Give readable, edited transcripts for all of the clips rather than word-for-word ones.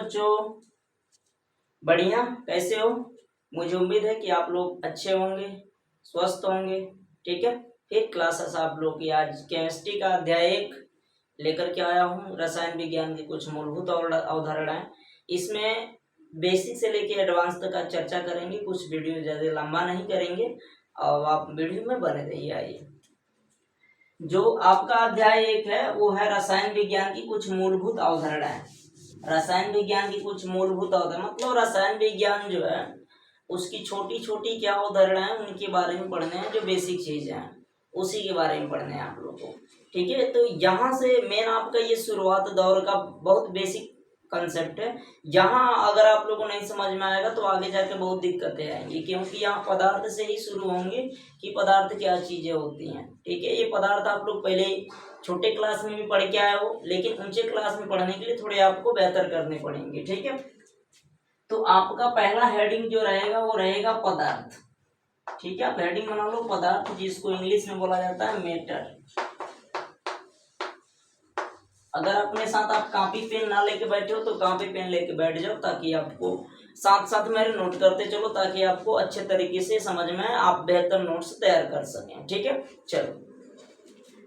बच्चों? बढ़िया, कैसे हो? मुझे उम्मीद है कि आप लोग अच्छे होंगे, स्वस्थ होंगे। ठीक है, फिर क्लासेस आप लोग की आज केमिस्ट्री का अध्याय 1 लेकर के आया हूँ। रसायन विज्ञान की कुछ मूलभूत अवधारणाएं, इसमें बेसिक से लेके एडवांस तक का चर्चा करेंगे। कुछ वीडियो ज़्यादा लंबा नहीं करेंगे और आप वीडियो में बने रहिए। आइए, जो आपका अध्याय 1 है वो है रसायन विज्ञान की कुछ मूलभूत अवधारणाएं। रसायन विज्ञान की कुछ मूलभूत अवधारणा मतलब रसायन विज्ञान जो है उसकी छोटी छोटी क्या अवधारणा है उनके बारे में पढ़ने हैं। जो बेसिक चीजें हैं उसी के बारे में पढ़ने हैं आप लोगों को। ठीक है, तो यहाँ से मेन आपका ये शुरुआत दौर का बहुत बेसिक कंसेप्ट है। यहाँ अगर आप लोगों को नहीं समझ में आएगा तो आगे जाके बहुत दिक्कतें आएंगी, क्योंकि यहाँ पदार्थ से ही शुरू होंगे कि पदार्थ क्या चीजें होती हैं। ठीक है, ये पदार्थ आप लोग पहले छोटे क्लास में भी पढ़ के आए हो, लेकिन ऊंचे क्लास में पढ़ने के लिए थोड़े आपको बेहतर करने पड़ेंगे। ठीक है, तो आपका पहला हेडिंग जो रहेगा वो रहेगा पदार्थ। ठीक है, आप हेडिंग बना लो पदार्थ, जिसको इंग्लिश में बोला जाता है मैटर। अगर अपने साथ आप कॉपी पेन ना लेके बैठे हो तो कॉपी पेन लेके बैठ जाओ, ताकि आपको साथ साथ मेरे नोट करते चलो, ताकि आपको अच्छे तरीके से समझ में आप बेहतर नोट्स तैयार कर सकें। ठीक है, चलो,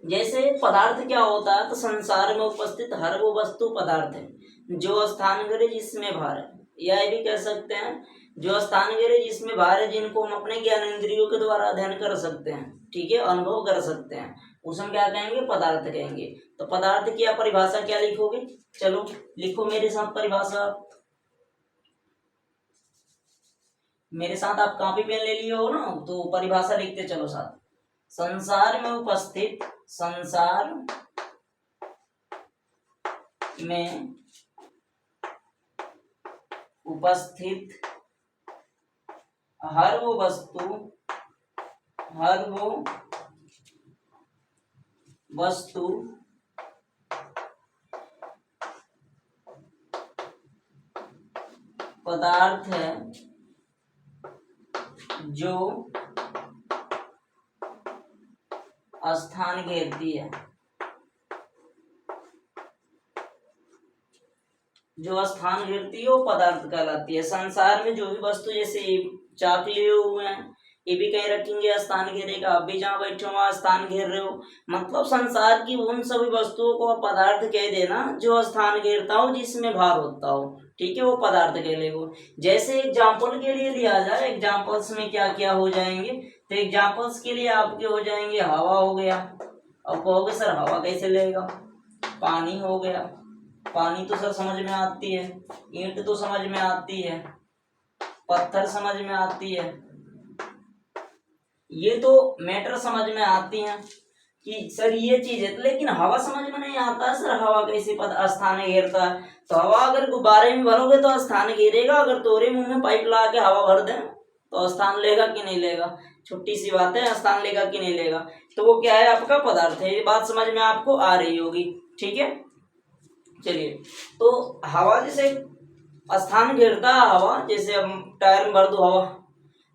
जैसे पदार्थ क्या होता है, तो संसार में उपस्थित हर वो वस्तु पदार्थ है जो स्थान करे जिसमें भार है, या ये भी कह सकते हैं जो स्थान करे जिसमें भार है, जिनको हम अपने ज्ञान इंद्रियों के द्वारा अध्ययन कर सकते हैं। ठीक है, अनुभव कर सकते हैं, उसे हम क्या कहेंगे? पदार्थ कहेंगे। तो पदार्थ की आप परिभाषा क्या लिखोगे? चलो लिखो मेरे साथ परिभाषा। मेरे साथ आप कॉपी पेन ले लिए हो ना, तो परिभाषा लिखते चलो साथ। संसार में उपस्थित, संसार में उपस्थित हर वो वस्तु, हर वो वस्तु पदार्थ है जो स्थान घेरती है, जो स्थान घेरती है वो पदार्थ कहलाती है। संसार में जो भी वस्तु, जैसे चाक लिए हुए हैं, ये भी कहीं रखेंगे स्थान घेरेगा। आप भी जहाँ बैठे हो वहाँ स्थान घेर रहे हो, मतलब संसार की उन सभी वस्तुओं को आप पदार्थ कह देना जो स्थान घेरता हो, जिसमें भार होता हो। ठीक है, वो पदार्थ कहलेगो। जैसे एग्जाम्पल के लिए लिया जाए, एग्जाम्पल्स में क्या क्या हो जाएंगे, तो एग्जाम्पल्स के लिए आपके हो जाएंगे हवा हो गया। अब कहोगे सर हवा कैसे लेगा? पानी हो गया, पानी तो सर समझ में आती है, ईंट तो समझ में आती है, पत्थर समझ में आती है, ये तो मैटर समझ में आती हैं कि सर ये चीज है। लेकिन हवा समझ में नहीं आता सर, हवा कैसे स्थान घेरता है? तो हवा अगर गुब्बारे में भरोगे तो स्थान घेरेगा, अगर तोरे मुंह में पाइप लगा के हवा भर दें तो स्थान लेगा कि नहीं लेगा? छोटी सी बात है, स्थान लेगा कि नहीं लेगा? तो वो क्या है? आपका पदार्थ है। ये बात समझ में आपको आ रही होगी। ठीक है, चलिए, तो हवा जैसे स्थान घेरता है, हवा जैसे हम टायर में भर दो, हवा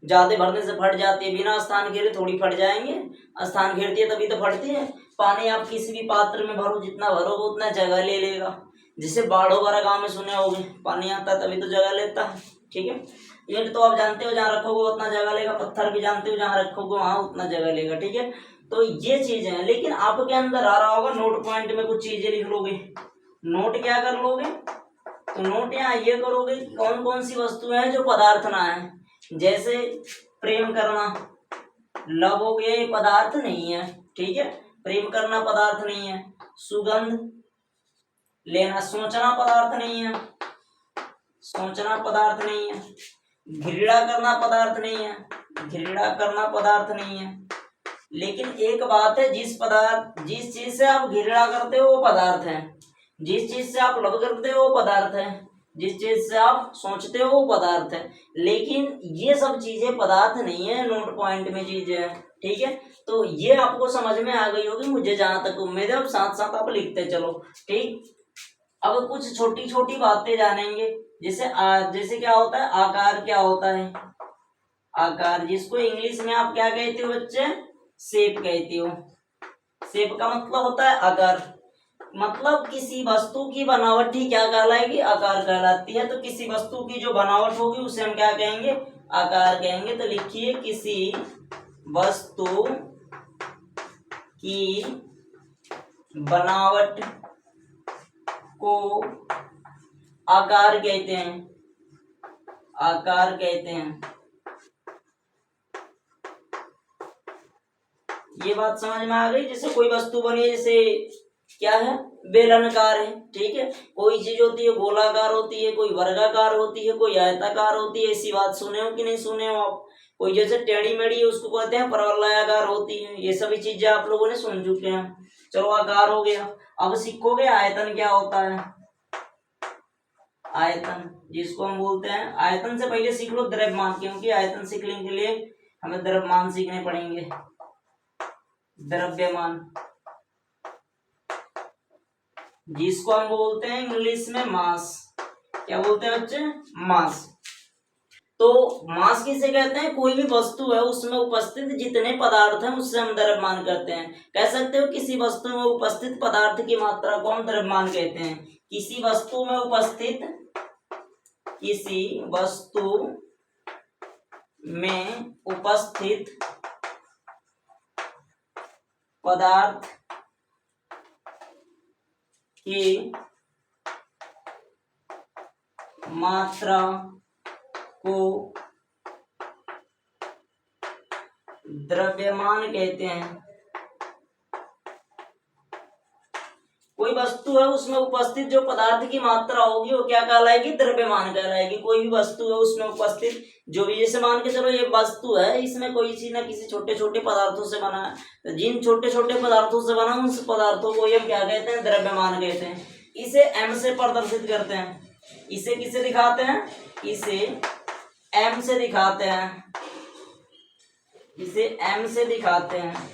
ज्यादा भरने से फट जाती है, बिना स्थान घेरे थोड़ी फट जाएंगे, स्थान घेरती है तभी तो फटती है। पानी आप किसी भी पात्र में भरो, जितना भरोगे उतना जगह ले लेगा। जिसे बाढ़ों वाला गांव में सुने होगे, पानी आता है तभी तो जगह लेता है। ठीक है, ईंट तो आप जानते हो जहाँ रखोगे उतना जगह लेगा, पत्थर भी जानते हो जहाँ रखोगे वहां उतना जगह लेगा। ठीक है, तो ये चीजें हैं। लेकिन आपके अंदर आ रहा होगा नोट पॉइंट में कुछ चीजें लिख लोगे। नोट क्या कर लोगे? तो नोट यहाँ ये करोगे कौन कौन सी वस्तुएं हैं जो पदार्थ ना है। जैसे प्रेम करना, लव हो गया, ये पदार्थ नहीं है। ठीक है, प्रेम करना पदार्थ नहीं है। सुगंध लेना, सोचना पदार्थ नहीं है, सोचना पदार्थ नहीं है। घृणा करना पदार्थ नहीं है, घृणा करना पदार्थ नहीं है। लेकिन एक बात है, जिस चीज से आप घृणा करते हो वो पदार्थ है, जिस चीज से आप लव करते हो वो पदार्थ है, जिस चीज से आप सोचते हो वो पदार्थ है। लेकिन ये सब चीजें पदार्थ नहीं है, नोट पॉइंट में चीजें हैं। ठीक है, तो ये आपको समझ में आ गई होगी, मुझे जहां तक उम्मीद है। अब साथ साथ आप लिखते चलो। ठीक, अब कुछ छोटी छोटी बातें जानेंगे। जैसे क्या होता है आकार, क्या होता है आकार, जिसको इंग्लिश में आप क्या कहते हो बच्चे? शेप कहते हो। शेप का मतलब होता है आकार। मतलब किसी वस्तु की बनावट ही क्या कहलाएगी, आकार कहलाती है। तो किसी वस्तु की जो बनावट होगी उसे हम क्या कहेंगे, आकार कहेंगे। तो लिखिए किसी वस्तु की बनावट को आकार कहते हैं, आकार कहते हैं। ये बात समझ में आ गई। जैसे कोई वस्तु बनी है, जैसे क्या है, बेलनाकार है, ठीक है। कोई चीज होती है गोलाकार होती है, कोई वर्गाकार होती है, कोई आयताकार होती है। ऐसी बात सुने हो कि नहीं सुने हो आप। कोई जैसे टेढ़ी मेढ़ी है उसको कहते हैं परवलयाकार होती है। ये सभी चीजें आप लोगों ने सुन चुके हैं। चलो आकार हो गया। अब सीखोगे आयतन क्या होता है। आयतन जिसको हम बोलते हैं, आयतन से पहले सीख लो द्रव्यमान, क्योंकि आयतन सीखने के लिए हमें द्रव्यमान सीखने पड़ेंगे। द्रव्यमान जिसको हम बोलते हैं इंग्लिश में मास। क्या बोलते हैं बच्चे, मास। तो मास किसे कहते हैं, कोई भी वस्तु है उसमें उपस्थित जितने पदार्थ हैं उससे हम द्रव्यमान करते हैं। कह सकते हो किसी वस्तु में उपस्थित पदार्थ की मात्रा को हम द्रव्यमान कहते हैं। किसी वस्तु में उपस्थित, किसी वस्तु में उपस्थित पदार्थ की मात्रा को द्रव्यमान कहते हैं। कोई वस्तु है उसमें उपस्थित जो पदार्थ की मात्रा होगी वो क्या कहलाएगी, द्रव्यमान कहलाएगी। कोई भी वस्तु है उसमें उपस्थित जो भी, जैसे मान के चलो ये वस्तु है, इसमें कोई चीज ना किसी छोटे छोटे पदार्थों से बना है, तो जिन छोटे छोटे पदार्थों से बना उन पदार्थों को हम क्या कहते हैं, द्रव्यमान कहते हैं। इसे एम से प्रदर्शित करते हैं। इसे किसे दिखाते हैं, इसे एम से दिखाते हैं, इसे एम से दिखाते हैं।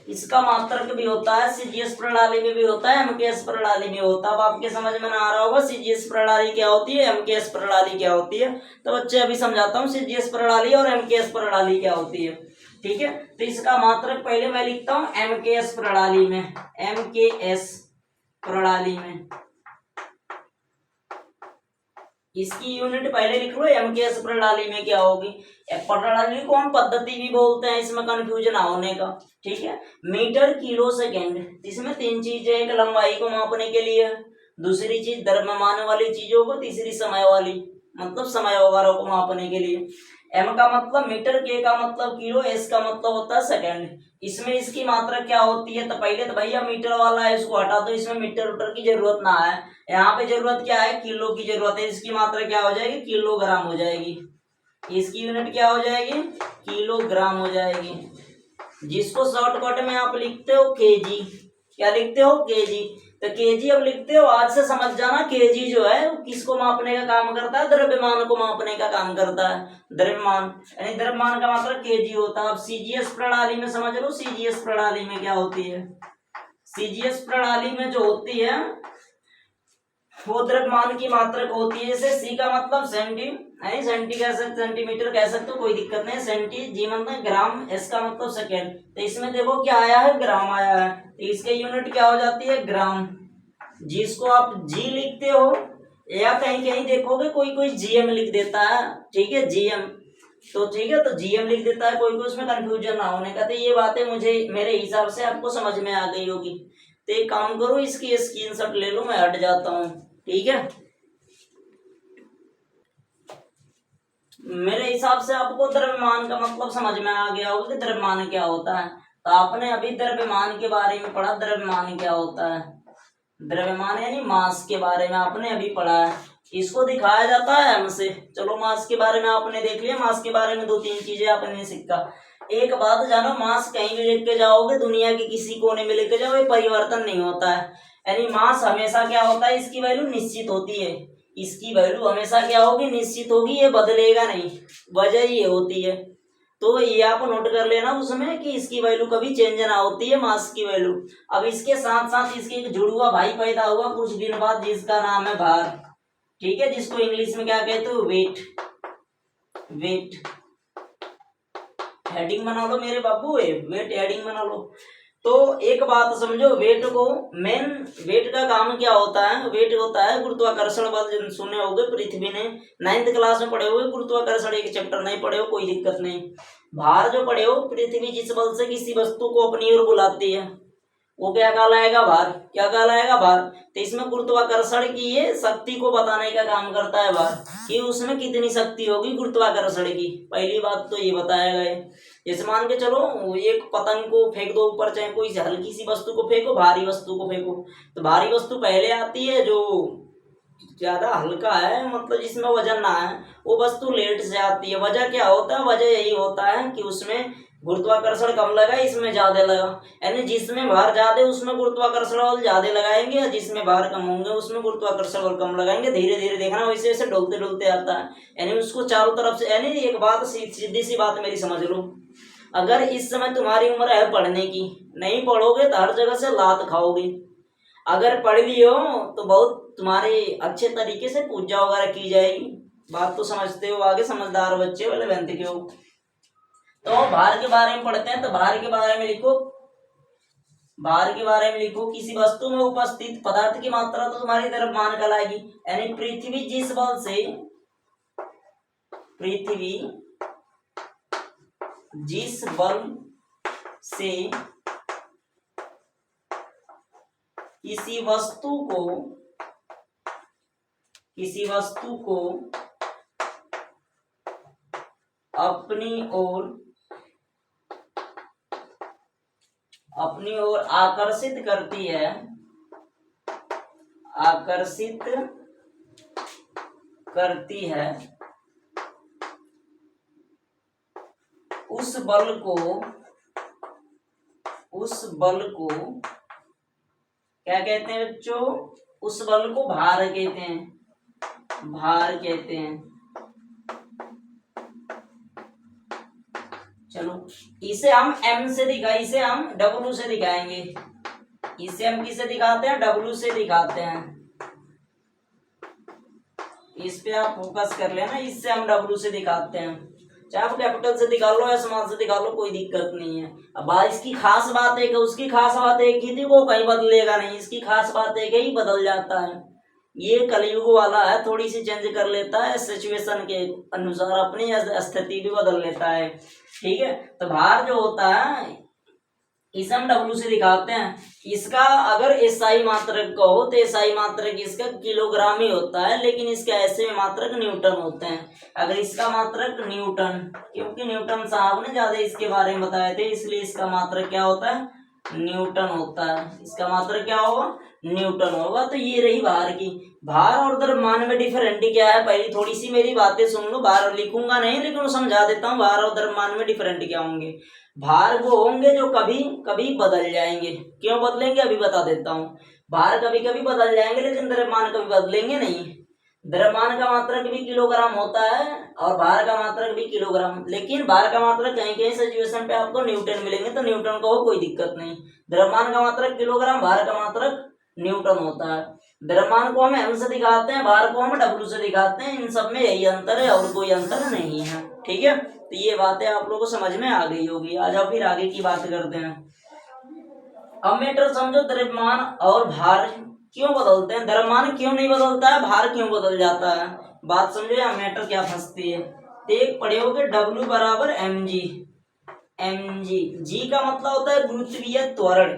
इसका मात्रक भी होता है, सीजीएस प्रणाली में भी होता है, एमकेएस प्रणाली में होता है। अब आपके समझ में ना आ रहा होगा सीजीएस प्रणाली क्या होती है, एमकेएस प्रणाली क्या होती है। तो बच्चे अभी समझाता हूँ सीजीएस प्रणाली और एमकेएस प्रणाली क्या होती है, ठीक है। तो इसका मात्रक पहले मैं लिखता हूँ एमकेएस प्रणाली में, एमकेएस प्रणाली में। इसकी यूनिट पहले लिख लो, एमकेएस प्रणाली में क्या होगी। प्रणाली को हम पद्धति भी बोलते हैं, इसमें कंफ्यूजन ना होने का, ठीक है। मीटर, किलो, सेकेंड, इसमें तीन चीजें, एक लंबाई को मापने के लिए, दूसरी चीज द्रव्यमान वाली चीजों को, तीसरी समय वाली मतलब समय वगैरह को मापने के लिए। एम का मतलब मीटर, के का मतलब किलो, एस का मतलब होता है सेकेंड। इसमें इसकी मात्रा क्या होती है, तो पहले तो भैया मीटर वाला है इसको हटा दो, इसमें मीटर उटर की जरूरत ना है। यहाँ पे जरूरत क्या है, किलो की जरूरत है। इसकी मात्रा क्या हो जाएगी, किलोग्राम हो जाएगी। इसकी यूनिट क्या हो जाएगी, किलोग्राम हो जाएगी। जिसको शॉर्टकट में आप लिखते हो केजी। क्या लिखते हो, केजी। तो केजी अब लिखते हो, आज से समझ जाना केजी जो है वो किसको मापने का काम करता है, द्रव्यमान को मापने का काम करता है। द्रव्यमान यानी द्रव्यमान का मात्रक केजी होता है। अब सीजीएस प्रणाली में समझ लो, सीजीएस प्रणाली में क्या होती है। सीजीएस प्रणाली में जो होती है वो द्रव्यमान की मात्रक होती है। जैसे सी का मतलब सेंटी, सेंटी कह सकते, सेंटीमीटर कह सकते हो, कोई दिक्कत नहीं। सेंटी, जी मतलब ग्राम, एस का मतलब सेकेंड। तो इसमें देखो क्या आया है, ग्राम आया है। तो इसके यूनिट क्या हो जाती है, ग्राम। जिसको आप जी लिखते हो या कहीं कहीं देखोगे कोई कोई जीएम लिख देता है, ठीक है, जीएम। तो ठीक है, तो जीएम लिख देता है कोई कोई, उसमें कंफ्यूजन ना होने का। तो ये बातें मुझे मेरे हिसाब से आपको समझ में आ गई होगी। तो एक काम करो, इसकी स्क्रीनशॉट ले लो, मैं हट जाता हूँ, ठीक है। मेरे हिसाब से आपको द्रव्यमान का मतलब समझ में आ गया होगा कि द्रव्यमान क्या होता है। तो आपने अभी द्रव्यमान के बारे में पढ़ा, द्रव्यमान क्या होता है। द्रव्यमान यानी मास के बारे में आपने अभी पढ़ा है। इसको दिखाया जाता है एम से। चलो मास के बारे में आपने देख लिया। मास के बारे में दो तीन चीजें आपने सीखा। एक बात जानो, मास कहीं भी लेके जाओगे, दुनिया के किसी कोने में लेके जाओ, ये परिवर्तन नहीं होता है। यानी मास हमेशा क्या होता है, इसकी वैल्यू निश्चित होती है। इसकी वैल्यू हमेशा क्या होगी, निश्चित होगी, ये बदलेगा नहीं। वजह ये होती है। तो ये आप नोट कर लेना उसमें कि इसकी वैल्यू कभी चेंज ना होती है, मास की वैल्यू। अब इसके साथ साथ इसके एक जुड़वा भाई पैदा हुआ कुछ दिन बाद, जिसका नाम है भार, ठीक है, जिसको इंग्लिश में क्या कहते हो, वेट। वेट हेडिंग बना लो मेरे बाबू, वेट हेडिंग बना लो, तो एक बात समझो, वेट को मेन वेट का काम क्या होता है? वेट होता है गुरुत्वाकर्षण बल। जिन सुने होंगे पृथ्वी ने 9th क्लास में पढ़े हुए गुरुत्वाकर्षण, एक चैप्टर नहीं पढ़े हो कोई दिक्कत नहीं। भार जो पढ़े हो, पृथ्वी जिस बल से किसी वस्तु को अपनी ओर बुलाती है वो क्या कहलाएगा? भार। क्या कहलाएगा? भार। तो इसमें गुरुत्वाकर्षण की ये शक्ति को बताने का काम करता है भार, कि उसमें कितनी शक्ति होगी गुरुत्वाकर्षण की। पहली बात तो ये बताया गया। जैसे मान के चलो एक पतंग को फेंक दो ऊपर, चाहे कोई हल्की सी वस्तु को फेंको, भारी वस्तु को फेंको, तो भारी वस्तु पहले आती है, जो ज्यादा हल्का है मतलब जिसमें वजन ना है वो वस्तु लेट से आती है। वजह क्या होता है? वजह यही होता है कि उसमें गुरुत्वाकर्षण कम लगा, इसमें ज्यादा लगा। यानी जिसमें भार ज्यादा उसमें गुरुत्वाकर्षण बल ज्यादा लगाएंगे, और जिसमें भार कम होंगे उसमें गुरुत्वाकर्षण बल कम लगाएंगे। धीरे धीरे देखना वैसे वैसे डोलते डोलते आता है। यानी उसको चारों तरफ से, यानी एक बात सीधी सी बात मेरी समझ लो, अगर इस समय तुम्हारी उम्र है पढ़ने की, नहीं पढ़ोगे तो हर जगह से लात खाओगे। अगर पढ़ लियो तो बहुत तुम्हारे अच्छे तरीके से पूजा वगैरह की जाएगी। बात तो समझते हो? आगे समझदार बच्चे वाले बनते के हो। तो भार के बारे में पढ़ते हैं। तो भार के बारे में लिखो, भार के बारे में लिखो, किसी वस्तु में उपस्थित पदार्थ की मात्रा तो तुम्हारी तरफ मान कहलाएगी। यानी पृथ्वी जिस बल से, पृथ्वी जिस बल से किसी वस्तु को अपनी ओर आकर्षित करती है, उस बल को क्या कहते हैं बच्चों? उस बल को भार कहते हैं, भार कहते हैं। चलो इसे हम M से इसे हम W से दिखाएंगे। इसे हम किसे दिखाते हैं? W से दिखाते हैं। इस पे आप फोकस कर लेना। इससे हम W से दिखाते हैं, चाहे आप कैपिटल से दिखा लो या स्मॉल से दिखा लो, कोई दिक्कत नहीं है। अब इसकी खास बात है कि उसकी खास बात है कि वो कहीं बदलेगा नहीं। इसकी खास बात है कि ही बदल जाता है। ये कलयुग वाला है, थोड़ी सी चेंज कर लेता है सिचुएशन के अनुसार, अपनी स्थिति भी बदल लेता है। ठीक है, तो भार जो होता है इसे हम W से दिखाते हैं। इसका अगर एसआई मात्रक कहो तो एसआई मात्रक इसका किलोग्राम ही होता है, लेकिन इसका ऐसे मात्रक न्यूटन होते हैं। अगर इसका मात्रक न्यूटन, क्योंकि न्यूटन साहब ने ज्यादा इसके बारे में बताए थे, इसलिए इसका मात्रक क्या होता है? न्यूटन होता है। इसका मात्रक क्या होगा? न्यूटन होगा। तो ये रही भार की। भार और द्रव्यमान में डिफरेंट क्या है? पहले थोड़ी सी मेरी बातें सुन लो, भार लिखूंगा नहीं लेकिन समझा देता हूँ। भार और द्रव्यमान में डिफरेंट क्या होंगे? भार वो होंगे जो कभी कभी बदल जाएंगे। क्यों बदलेंगे? अभी बता देता हूँ। भार कभी कभी बदल जाएंगे, लेकिन द्रव्यमान कभी बदलेंगे नहीं। द्रव्यमान का मात्रक भी किलोग्राम होता है और भार का मात्रक भी किलोग्राम, लेकिन भार का मात्रक कहीं कहीं सिचुएशन पे आपको न्यूटन मिलेंगे, तो न्यूटन को कोई दिक्कत नहीं। द्रव्यमान का मात्रक किलोग्राम, भार का मात्रक न्यूटन होता है। द्रव्यमान को हम M से दिखाते हैं, भार को हम W से दिखाते हैं। इन सब में यही अंतर है और कोई अंतर नहीं है। ठीक है, तो ये बातें आप लोगों को समझ में आ गई होगी। आ जाओ फिर आगे की बात करते हैं। अब मैटर समझो, द्रव्यमान और भार क्यों बदलते हैं? द्रव्यमान क्यों नहीं बदलता है? भार क्यों बदल जाता है? बात समझो या मैटर क्या फंसती है। तो एक पढ़े होगे W बराबर mg। जी का मतलब होता है गुरुत्वीय त्वरण,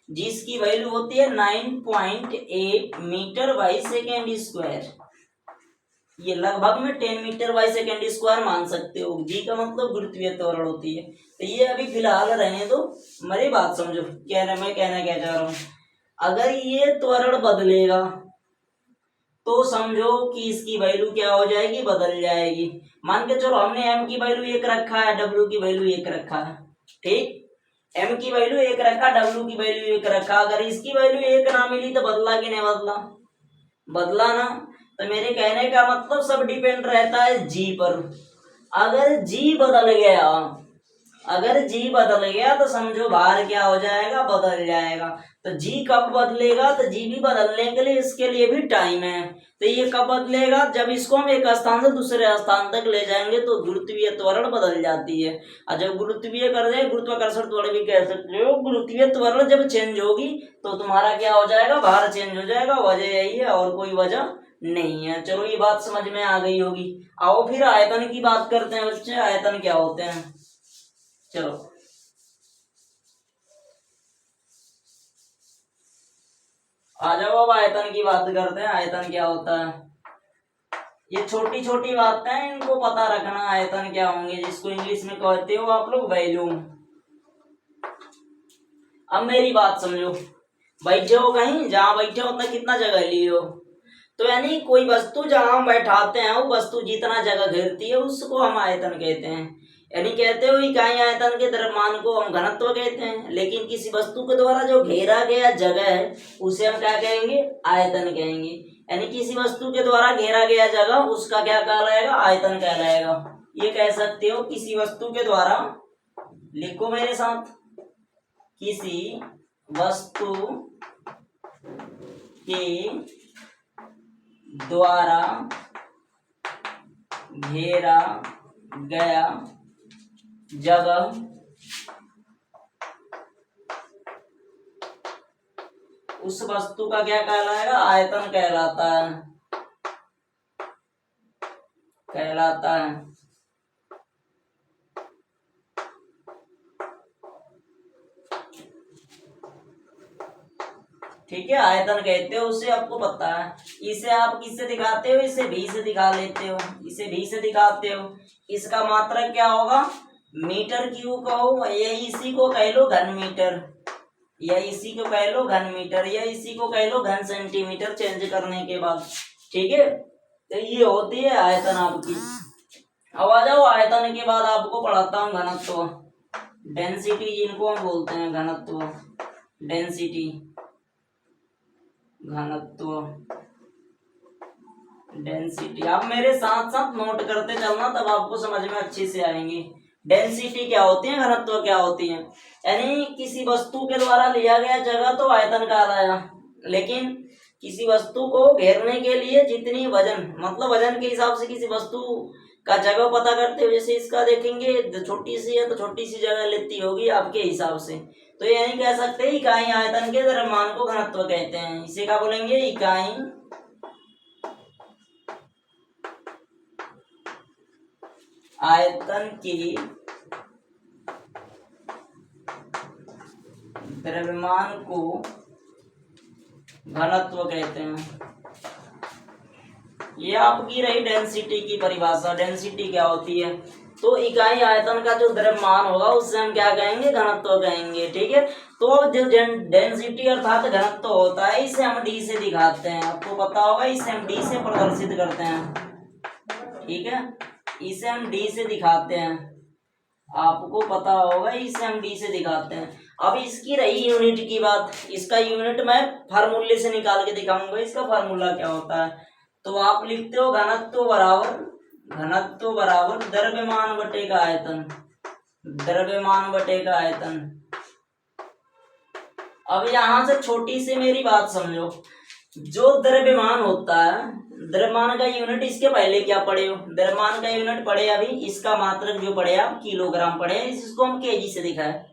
जिसकी वैल्यू होती है 9.8 मीटर बाई सेकेंड स्क्वायर। ये लगभग में 10 मीटर बाई सेकेंड स्क्वायर मान सकते हो। जी का मतलब गुरुत्वीय त्वरण होती है। तो ये अभी फिलहाल रहने दो, मेरी बात समझो। मैं कहना क्या चाह रहा हूँ, अगर ये त्वरण बदलेगा तो समझो कि इसकी वैल्यू क्या हो जाएगी? बदल जाएगी। मान के चलो हमने M की वैल्यू 1 रखा है, W की वैल्यू 1 रखा है। ठीक, M की वैल्यू 1 रखा, W की वैल्यू 1 रखा। अगर इसकी वैल्यू 1 ना मिली तो बदला कि नहीं बदला? बदला ना। तो मेरे कहने का मतलब सब डिपेंड रहता है G पर। अगर G बदल गया, अगर जी बदल गया तो समझो भार क्या हो जाएगा, बदल जाएगा। तो जी कब बदलेगा, तो जी भी बदलने के लिए इसके लिए भी टाइम है। तो ये कब बदलेगा, जब इसको हम एक स्थान से दूसरे स्थान तक ले जाएंगे तो गुरुत्वीय त्वरण बदल जाती है। और जब गुरुत्वीय कर दे, गुरुत्वाकर्षण त्वरण भी कह सकते हो, गुरुत्वीय त्वरण जब चेंज होगी तो तुम्हारा क्या हो जाएगा, भार चेंज हो जाएगा। वजह यही है और कोई वजह नहीं है। चलो ये बात समझ में आ गई होगी। आओ फिर आयतन की बात करते हैं बच्चे, आयतन क्या होते हैं। चलो आ जाओ, अब आयतन की बात करते हैं। आयतन क्या होता है, ये छोटी छोटी बातें हैं, इनको पता रखना। आयतन क्या होंगे, जिसको इंग्लिश में कहते हो आप लोग वॉल्यूम। अब मेरी बात समझो, बैठे हो कहीं, जहां बैठे हो उतना कितना जगह लिए हो, तो यानी कोई वस्तु जहां हम बैठाते हैं वो वस्तु जितना जगह घेरती है उसको हम आयतन कहते हैं। यानी कहते हो इकाई आयतन के द्रव्यमान को हम घनत्व कहते हैं, लेकिन किसी वस्तु के द्वारा जो घेरा गया जगह है उसे हम क्या कहेंगे, आयतन कहेंगे। यानी किसी वस्तु के द्वारा घेरा गया जगह उसका क्या कहलाएगा, आयतन कहलाएगा। ये कह सकते हो किसी वस्तु के द्वारा, लिखो मेरे साथ, किसी वस्तु के द्वारा घेरा गया जगह उस वस्तु का क्या कहलाएगा, आयतन कहलाता है। ठीक है, आयतन कहते हो उसे, आपको पता है। इसे आप किससे दिखाते हो, इसे भी से दिखा लेते हो, इसे भी से दिखाते हो। इसका मात्रक क्या होगा, मीटर क्यूब कहो, या इसी को कह लो घन मीटर, या इसी को कह लो घन मीटर, या इसी को कह लो घन सेंटीमीटर, चेंज करने के बाद। ठीक है, तो ये होती है आयतन आपकी। अब आ जाओ, आयतन के बाद आपको पढ़ाता हूँ घनत्व, डेंसिटी जिनको हम बोलते हैं, घनत्व, डेंसिटी, घनत्व, डेंसिटी। आप मेरे साथ साथ नोट करते चलना, तब आपको समझ में अच्छे से आएंगे। डेंसिटी क्या होती है, घनत्व क्या होती है। यानी किसी वस्तु के द्वारा लिया गया जगह तो आयतन कहलाया, लेकिन किसी वस्तु को घेरने के लिए जितनी वजन, मतलब वजन के हिसाब से किसी वस्तु का जगह पता करते हो। जैसे इसका देखेंगे, छोटी सी है तो छोटी सी जगह लेती होगी आपके हिसाब से। तो यानी कह सकते हैं इकाई आयतन के द्रव्यमान को घनत्व कहते हैं। इसे क्या बोलेंगे, इकाई आयतन की द्रव्यमान को घनत्व कहते हैं। ये आपकी रही डेंसिटी की परिभाषा। डेंसिटी क्या होती है, तो इकाई आयतन का जो द्रव्यमान होगा उससे हम क्या कहेंगे, घनत्व कहेंगे। ठीक है, तो जो डेंसिटी अर्थात घनत्व होता है, इसे हम डी से दिखाते हैं। आपको पता होगा, इसे हम डी से प्रदर्शित करते हैं। ठीक है, इसे हम डी से दिखाते हैं, आपको पता होगा, इसे हम डी से दिखाते हैं। अब इसकी रही यूनिट की बात, इसका यूनिट मैं फार्मूले से निकाल के दिखाऊंगा। इसका फार्मूला क्या होता है, तो आप लिखते हो घनत्व बराबर द्रव्यमान बटे का आयतन, द्रव्यमान बटे का आयतन। अब यहां से छोटी सी मेरी बात समझो, जो द्रव्यमान होता है, द्रव्यमान का यूनिट इसके पहले क्या पढ़े हो, द्रव्यमान का यूनिट पढ़े अभी, इसका मात्रक जो पढ़े आप किलोग्राम पढ़े, इसको हम केजी से दिखाए।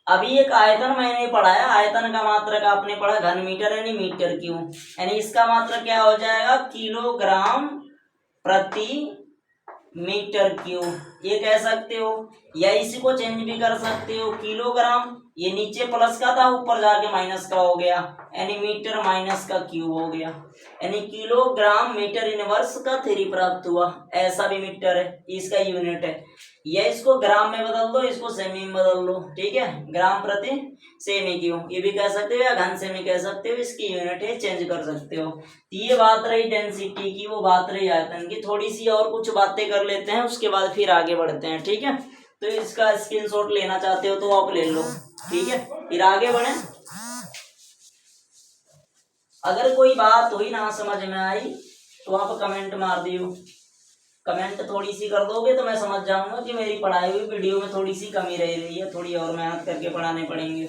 अभी एक आयतन मैंने पढ़ाया, आयतन का मात्रक आपने पढ़ा घन मीटर यानी मीटर क्यूब, यानी इसका मात्रक क्या हो जाएगा, किलोग्राम प्रति मीटर क्यूब। ये कह सकते हो, या इसी को चेंज भी कर सकते हो, किलोग्राम, ये नीचे प्लस का था ऊपर जाके माइनस का हो गया, यानी मीटर माइनस का क्यूब हो गया, यानी किलोग्राम मीटर इनवर्स का 3 प्राप्त हुआ। ऐसा भी मीटर है, इसका यूनिट है। या इसको ग्राम में बदल दो, इसको सेमी में बदल दो। ठीक है, ग्राम प्रति सेमी क्यूब, ये भी कह सकते हो, या घन सेमी कह सकते हो, इसकी यूनिट है, चेंज कर सकते हो। ये बात रही डेंसिटी की, वो बात रही आयतन की। थोड़ी सी और कुछ बातें कर लेते हैं, उसके बाद फिर आगे बढ़ते हैं। ठीक है, तो इसका स्क्रीनशॉट लेना चाहते हो तो आप ले लो। ठीक है, फिर आगे बढ़े। अगर कोई बात हुई ना समझ में आई तो आप कमेंट मार दियो। कमेंट थोड़ी सी कर दोगे तो मैं समझ जाऊंगा कि मेरी पढ़ाई हुई वीडियो में थोड़ी सी कमी रह रही है, थोड़ी और मेहनत करके पढ़ाने पड़ेंगे।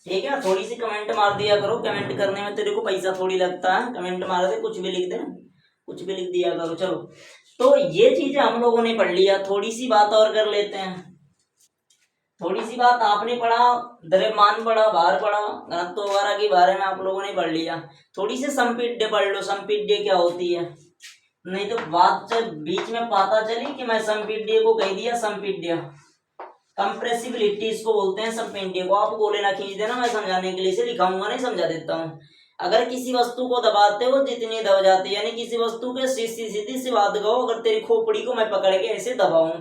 ठीक है, थोड़ी सी कमेंट मार दिया करो, कमेंट करने में तेरे को पैसा थोड़ी लगता है, कमेंट मार दे, कुछ भी लिख दे, कुछ भी लिख दिया करो। चलो, तो ये चीजें हम लोगों ने पढ़ लिया, थोड़ी सी बात और कर लेते हैं। थोड़ी सी बात आपने पढ़ा, द्रव्यमान पढ़ा, भार पढ़ा, घनत्व वगैरह के बारे में आप लोगों ने पढ़ लिया। थोड़ी सी संपीड्य पढ़ लो, संपीड्य क्या होती है, नहीं तो बात बीच में पता चली कि मैं संपीड्य को कह दिया संपीड्य, कंप्रेसिबिलिटी इसको बोलते हैं संपीड्य को। आप गोले ना खींच देना, मैं समझाने के लिए इसे लिखाऊंगा नहीं, समझा देता हूँ। अगर किसी वस्तु को दबाते हो जितनी दब जाती है, यानी किसी वस्तु के सीधी सी बात कहो, अगर तेरी खोपड़ी को मैं पकड़ के ऐसे दबाऊं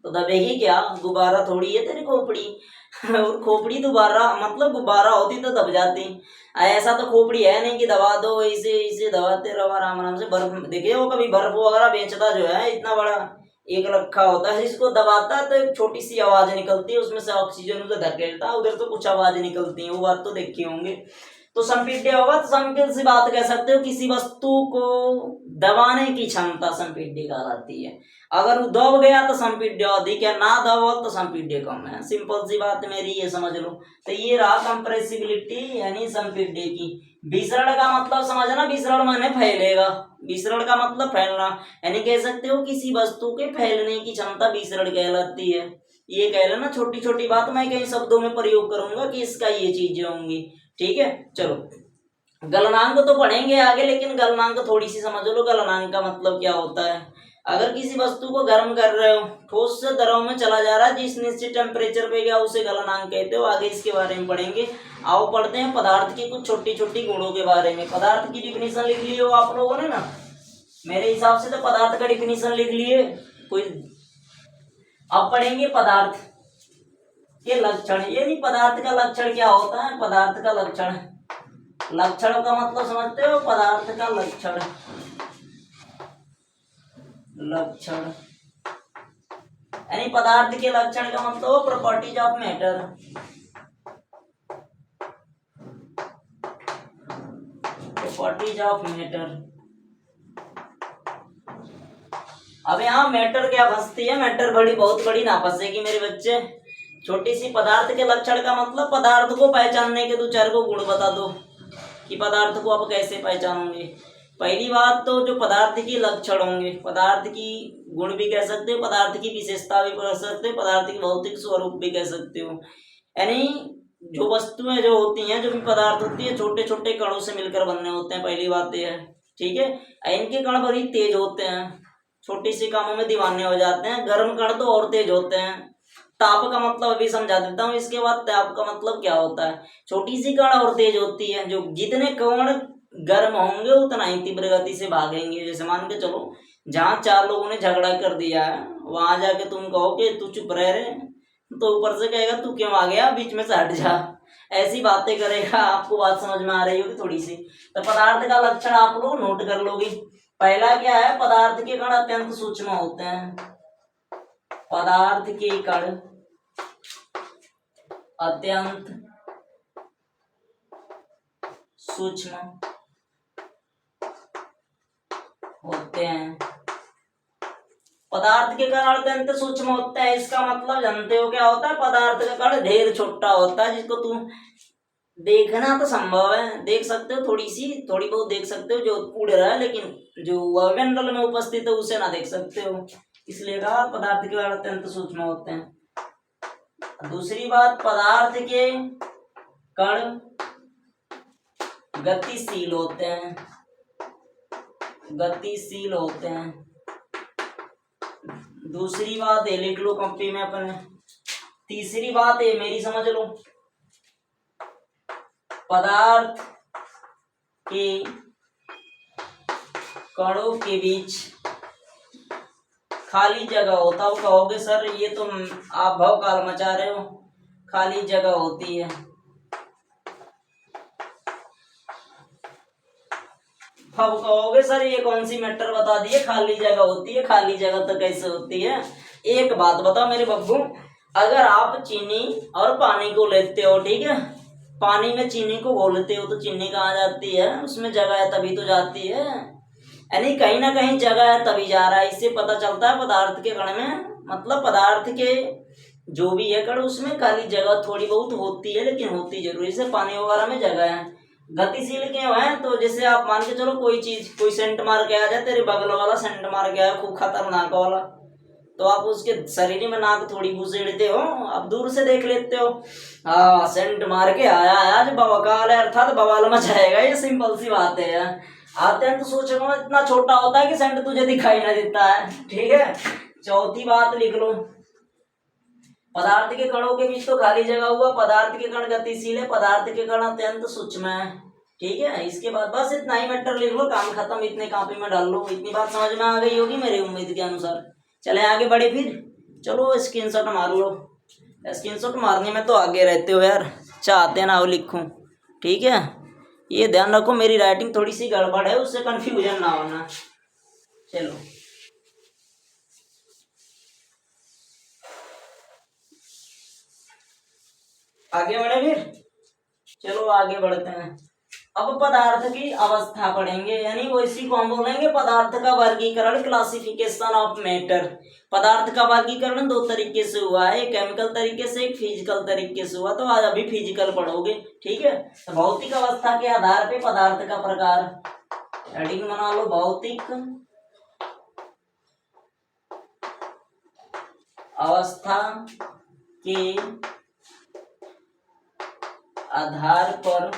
तो दबेगी क्या, गुब्बारा थोड़ी है तेरी खोपड़ी और खोपड़ी दोबारा मतलब गुब्बारा होती तो दब जाती, ऐसा तो खोपड़ी है नहीं कि दबा दो, इसे इसे दबाते रहो आराम आराम से। बर्फ देखे हो कभी, बर्फ वगैरह बेचता जो है इतना बड़ा एक रखा होता है, जिसको दबाता है तो एक छोटी सी आवाज निकलती है, उसमें से ऑक्सीजन उधर धकेलता है, उधर तो कुछ आवाज निकलती है, वो बात तो देखे होंगे। तो संपीड्य होगा तो संपीड्य सी बात कह सकते हो, किसी वस्तु को दबाने की क्षमता संपीड्य कहलाती है। अगर वो दब गया तो संपीड्य अधिक है, ना दबा तो संपीड्य कम है। सिंपल सी बात मेरी ये समझ लो। तो ये रहा कंप्रेसिबिलिटी यानी संपीड्य की। विसरण का मतलब समझना, विसरण माने फैलेगा, विसरण का मतलब फैलना, यानी कह सकते हो किसी वस्तु के फैलने की क्षमता विसरण कहलाती है। ये कह लेना, छोटी छोटी बात मैं कई शब्दों में प्रयोग करूंगा कि इसका ये चीजें होंगी। ठीक है, चलो गलनांक तो पढ़ेंगे आगे, लेकिन गलनांक थोड़ी सी समझ लो, गलनांक का मतलब क्या होता है। अगर किसी वस्तु को गर्म कर रहे हो, ठोस से द्रव में चला जा रहा है, जिस निश्चित टेम्परेचर पे गया उसे गलनांक कहते हो। आगे इसके बारे में पढ़ेंगे। आओ पढ़ते हैं पदार्थ की कुछ छोटी छोटी गुणों के बारे में। पदार्थ की डिफिनीशन लिख ली हो आप लोगों ने ना, मेरे हिसाब से तो पदार्थ का डिफिनीशन लिख लिए कोई। अब पढ़ेंगे पदार्थ के लक्षण। ये नहीं, पदार्थ का लक्षण क्या होता है, पदार्थ का लक्षण, लक्षण का मतलब समझते हो, पदार्थ का लक्षण, लक्षण यानी पदार्थ के लक्षण का मतलब properties of matter, properties of matter. अब यहाँ मैटर क्या फंसती है, मैटर बड़ी बहुत बड़ी ना फंसेगी मेरे बच्चे। छोटी सी पदार्थ के लक्षण का मतलब पदार्थ को पहचानने के दो चार को गुण बता दो कि पदार्थ को आप कैसे पहचानोगे। पहली बात तो जो पदार्थ की लक्षण होंगे, पदार्थ की गुण भी कह सकते हो, पदार्थ की विशेषता भी कह सकते हो, पदार्थ की भौतिक स्वरूप भी कह सकते हो। यानी जो वस्तुएं जो होती हैं, जो भी पदार्थ होती है, छोटे छोटे कणों से मिलकर बनने होते हैं, पहली बात यह है। ठीक है, इनके कण बड़ी तेज होते हैं, छोटी सी कामों में दीवाने हो जाते हैं। गर्म कण तो और तेज होते हैं। ताप का मतलब अभी समझा देता हूँ, इसके बाद ताप का मतलब क्या होता है। छोटी सी कण और तेज होती है, जो जितने कण गर्म होंगे उतना ही तीव्र गति से भागेंगे। जैसे मान के चलो, जहाँ चार लोगों ने झगड़ा कर दिया है, वहां जाके तुम कहो कि तू चुप रह रे, तो ऊपर से कहेगा तू क्यों आ गया, बीच में से हट जा, ऐसी बातें करेगा। आपको बात समझ में आ रही होगी थोड़ी सी। तो पदार्थ का लक्षण आप लोग नोट कर लोगे। पहला क्या है, पदार्थ के कण अत्यंत सूक्ष्म होते हैं। पदार्थ के कण अत्यंत सूक्ष्म होते हैं। पदार्थ के कण अत्यंत सूक्ष्म होते हैं, इसका मतलब जानते हो क्या होता है। पदार्थ का कण ढेर छोटा होता है, जिसको तुम देखना तो संभव है, देख सकते हो, थोड़ी बहुत देख सकते हो जो उड़ रहा है, लेकिन जो वायुमंडल में उपस्थित है उसे ना देख सकते हो। इसलिए कहा पदार्थ के कण अत्यंत सूक्ष्म होते हैं। दूसरी बात, पदार्थ के कण गतिशील होते हैं, गतिशील होते हैं। दूसरी बात है, लिख लो कॉपी में अपन। तीसरी बात है, मेरी समझ लो, पदार्थ के कणों के बीच खाली जगह होता हो। कहोगे सर ये तो आप भवकाल मचा रहे हो, खाली जगह होती है। अब कहोगे सर ये कौन सी मैटर बता दी है, खाली जगह होती है। खाली जगह तो कैसे होती है, एक बात बताओ मेरे बब्बू, अगर आप चीनी और पानी को लेते हो, ठीक है, पानी में चीनी को घोलते हो तो चीनी कहाँ जाती है, उसमें जगह है तभी तो जाती है। यानी कहीं ना कहीं जगह है तभी जा रहा है। इससे पता चलता है पदार्थ के कण में, मतलब पदार्थ के जो भी है कण, उसमें खाली जगह थोड़ी बहुत होती है, लेकिन होती जरूर। जैसे पानी वगैरह में जगह है, गतिशील क्यों है? तो जैसे आप मान के चलो कोई चीज, कोई सेंट मार के आ जाए, तेरे बगल वाला सेंट मार के आया खूब खतरनाक वाला, तो आप उसके शरीर में नाक थोड़ी घुसेड़ते हो, आप दूर से देख लेते हो, हाँ सेंट मार के आया है आज बवाल है, अर्थात बवाल मचाएगा। ये सिंपल सी बात है यार। आते हैं तो सोचो इतना छोटा होता है कि सेंट तुझे दिखाई ना देता है। ठीक है, चौथी बात लिख लो, पदार्थ के कणों के बीच तो खाली जगह हुआ, पदार्थ के कण गतिशील है, पदार्थ के कण अत्यंत सूक्ष्म है। ठीक है, इसके बाद बस इतना ही मैटर लिख लो, काम खत्म, इतने कॉपी में डाल लो। इतनी बात समझ में आ गई होगी मेरी उम्मीद के अनुसार। चले आगे बढ़े फिर, चलो स्क्रीनशॉट मार लो। स्क्रीनशॉट मारने में तो आगे रहते हो यार, चाहते ना हो लिखूं। ठीक है, ये ध्यान रखो मेरी राइटिंग थोड़ी सी गड़बड़ है, उससे कंफ्यूजन ना होना। चलो आगे बढ़े फिर, चलो आगे बढ़ते हैं। अब पदार्थ की अवस्था पढ़ेंगे, यानी वो इसी को हम बोलेंगे पदार्थ का वर्गीकरण, क्लासिफिकेशन ऑफ मैटर। पदार्थ का वर्गीकरण दो तरीके से हुआ है, एक केमिकल तरीके से, एक फिजिकल तरीके से हुआ। तो आज अभी फिजिकल पढ़ोगे। ठीक है, तो भौतिक अवस्था के आधार पे पदार्थ का प्रकार, हेडिंग बना लो, भौतिक अवस्था के आधार पर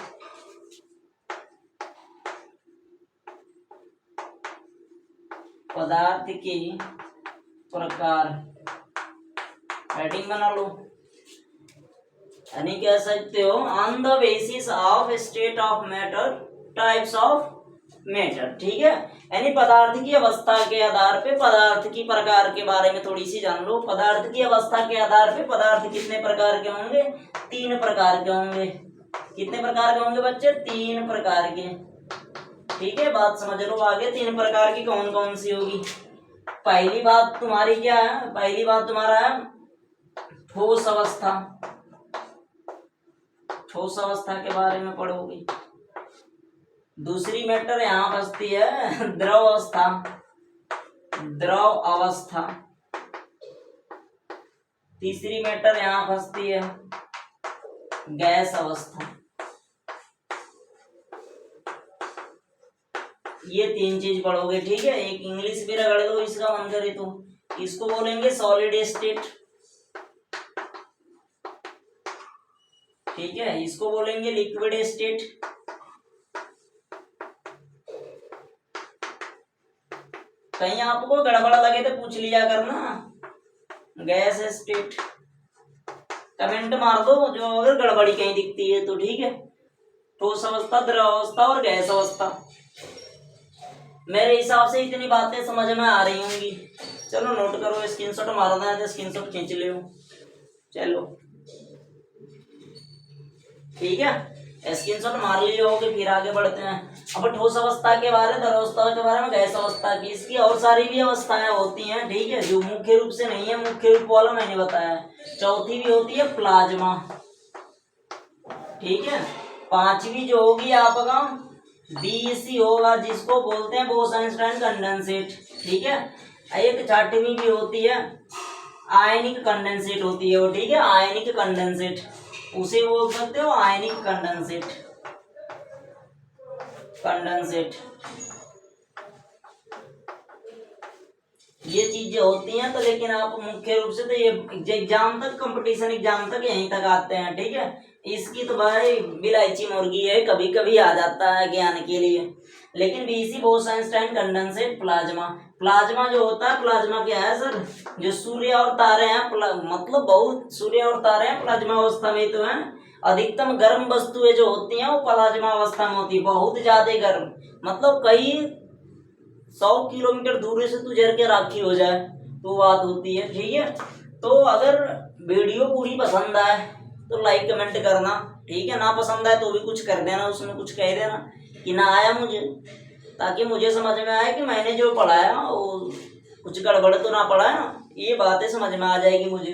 पदार्थ के प्रकार, हेडिंग बना लो। यानी कह सकते हो on the basis of state of matter, types of matter. ठीक है, यानी पदार्थ की अवस्था के आधार पे पदार्थ की प्रकार के बारे में थोड़ी सी जान लो। पदार्थ की अवस्था के आधार पे पदार्थ कितने प्रकार के होंगे? 3 प्रकार के होंगे। कितने प्रकार के होंगे बच्चे? 3 प्रकार के। ठीक है, बात समझ लो आगे। 3 प्रकार की कौन कौन सी होगी? पहली बात तुम्हारी क्या है? पहली बात तुम्हारा है ठोस अवस्था। ठोस अवस्था के बारे में पढ़ोगे। दूसरी मैटर यहां फंसती है द्रव अवस्था। द्रव अवस्था। तीसरी मैटर यहां फंसती है गैस अवस्था। ये 3 चीज पढ़ोगे। ठीक है, एक इंग्लिश भी रगड़ दो इसका मन करे तो। इसको बोलेंगे सॉलिड स्टेट। ठीक है, इसको बोलेंगे लिक्विड स्टेट। कहीं आपको गड़बड़ लगे तो पूछ लिया करना। गैस स्टेट कमेंट मार दो जो अगर गड़बड़ी कहीं दिखती है तो। ठीक है, ठोस अवस्था, द्रव अवस्था और गैस अवस्था। मेरे हिसाब से इतनी बातें समझ में आ रही होंगी। चलो नोट करो, स्क्रीनशॉट मारना है तो स्क्रीनशॉट खींच लो। चलो ठीक है, स्क्रीनशॉट मार लिए होगे। फिर आगे बढ़ते हैं। अब ठोस अवस्था के बारे, द्रव अवस्था के बारे में, गैस अवस्था की, इसकी और सारी भी अवस्थाएं होती हैं। ठीक है, जो मुख्य रूप से नहीं है, मुख्य रूप वाला मैंने बताया। चौथी भी होती है प्लाज्मा। ठीक है, पांचवी जो होगी आपका बीसी होगा, जिसको बोलते हैं बोस-आइंस्टाइन कंडेंसेट। ठीक है, एक छठवीं भी होती है आयनिक कंडेंसेट होती है वो। ठीक है, आयनिक कंडेंसेट, उसे बोल सकते हो आयनिक कंडेंसेट। कंडेंसेट ये चीजें होती हैं। तो लेकिन आप मुख्य रूप से तो ये एग्जाम तक, कंपटीशन एग्जाम तक यहीं तक आते हैं। ठीक है, इसकी तो भाई बिलायची मुर्गी है, कभी कभी आ जाता है ज्ञान के लिए। लेकिन बीसी बोस-आइंस्टाइन कंडेंसेट प्लाज्मा। प्लाज्मा जो होता है, प्लाज्मा क्या है सर? जो सूर्य और तारे हैं, मतलब बहुत सूर्य और तारे हैं प्लाज्मा अवस्था में तो है। अधिकतम गर्म वस्तुएं जो होती हैं वो प्लाज्मा अवस्था में होती है, बहुत ज्यादा गर्म, मतलब कई 100 किलोमीटर दूर से तू जर के राखी हो जाए तो बात होती है। ठीक है, तो अगर वीडियो पूरी पसंद आए तो लाइक कमेंट करना। ठीक है, ना पसंद आए तो भी कुछ कर देना, उसमें कुछ कह देना कि ना आया मुझे, ताकि मुझे समझ में आए कि मैंने जो पढ़ाया वो कुछ गड़बड़ तो ना पढ़ा है ना। ये बातें समझ में आ जाएगी मुझे।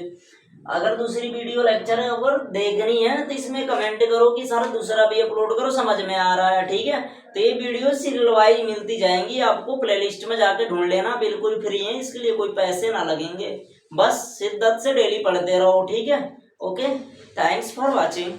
अगर दूसरी वीडियो लेक्चर अगर देखनी है तो इसमें कमेंट करो कि सर दूसरा भी अपलोड करो, समझ में आ रहा है, ठीक है। तो ये वीडियो सीरियल वाइज मिलती जाएंगी आपको, प्लेलिस्ट में जाके ढूंढ लेना, बिल्कुल फ्री है, इसके लिए कोई पैसे ना लगेंगे, बस शिद्दत से डेली पढ़ते रहो, ठीक है। Okay, thanks for watching.